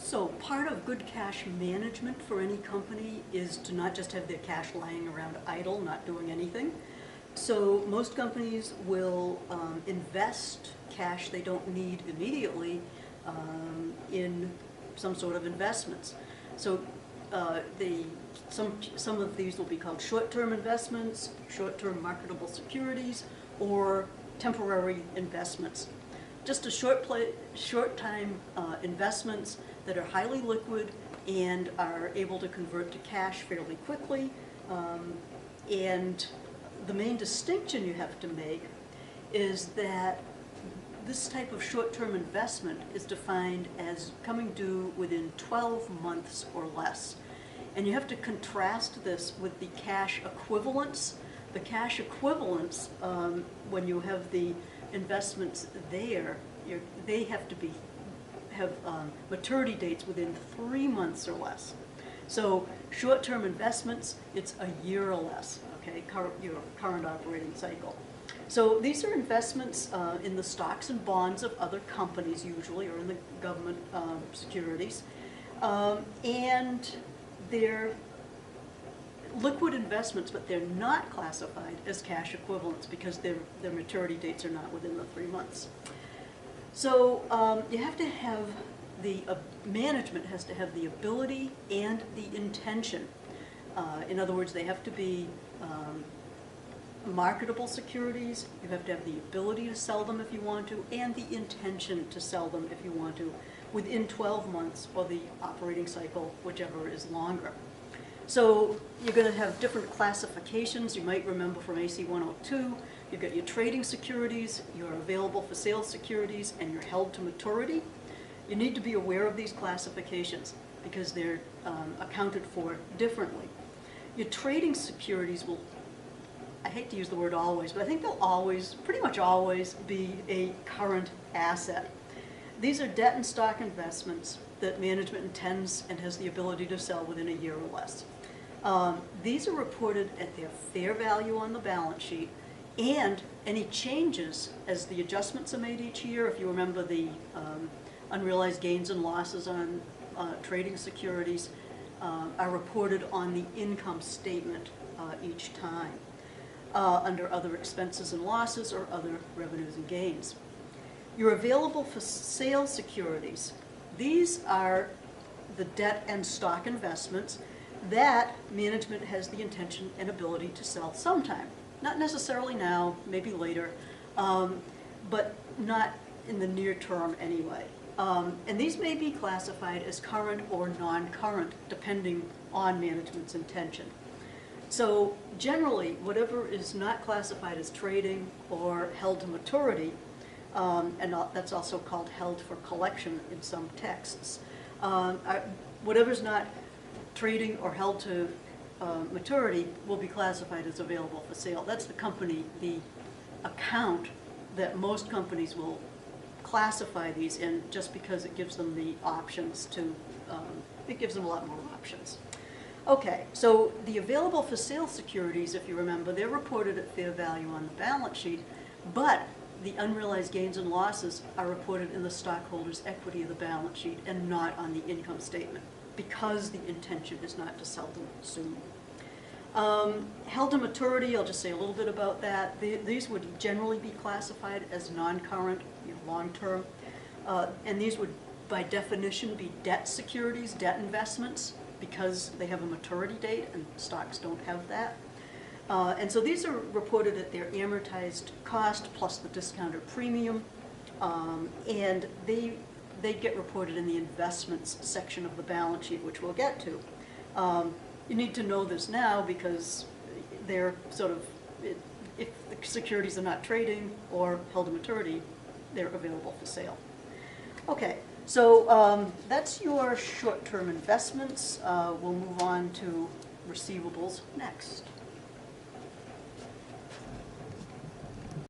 So part of good cash management for any company is to not just have their cash lying around idle, not doing anything. So most companies will invest cash they don't need immediately in some sort of investments. So some of these will be called short-term investments, short-term marketable securities, or temporary investments. Just a short-time investments that are highly liquid and are able to convert to cash fairly quickly. And the main distinction you have to make is that this type of short-term investment is defined as coming due within 12 months or less. And you have to contrast this with the cash equivalents. The cash equivalents, when you have the investments there, they have to have maturity dates within 3 months or less. So short-term investments, it's a year or less, okay, your current operating cycle. So these are investments in the stocks and bonds of other companies usually, or in the government securities. And they're liquid investments, but they're not classified as cash equivalents because their maturity dates are not within the 3 months. So you have to have management has to have the ability and the intention. In other words, they have to be marketable securities. You have to have the ability to sell them if you want to, and the intention to sell them if you want to, within 12 months or the operating cycle, whichever is longer. So you're going to have different classifications. You might remember from AC 102, you've got your trading securities, your available for sale securities, and your held to maturity. You need to be aware of these classifications because they're accounted for differently. Your trading securities will, I hate to use the word always, but I think they'll always, pretty much always, be a current asset. These are debt and stock investments that management intends and has the ability to sell within a year or less. These are reported at their fair value on the balance sheet, and any changes as the adjustments are made each year. If you remember the unrealized gains and losses on trading securities are reported on the income statement each time under other expenses and losses or other revenues and gains. Your available for sale securities, these are the debt and stock investments that management has the intention and ability to sell sometime. Not necessarily now, maybe later, but not in the near term anyway. And these may be classified as current or non-current, depending on management's intention. So generally, whatever is not classified as trading or held to maturity, and that's also called held for collection in some texts, whatever's not trading or held to maturity will be classified as available for sale. That's the account that most companies will classify these in, just because it gives them the options to, it gives them a lot more options. Okay, so the available for sale securities, if you remember, they're reported at fair value on the balance sheet, but the unrealized gains and losses are reported in the stockholders' equity of the balance sheet and not on the income statement, because the intention is not to sell them soon. Held to maturity, I'll just say a little bit about that. These would generally be classified as non-current, long-term, and these would, by definition, be debt securities, debt investments, because they have a maturity date, and stocks don't have that. And so these are reported at their amortized cost plus the discounted premium, and they get reported in the investments section of the balance sheet, which we'll get to. You need to know this now because they're sort of, if the securities are not trading or held to maturity, they're available for sale. Okay, so that's your short-term investments. We'll move on to receivables next.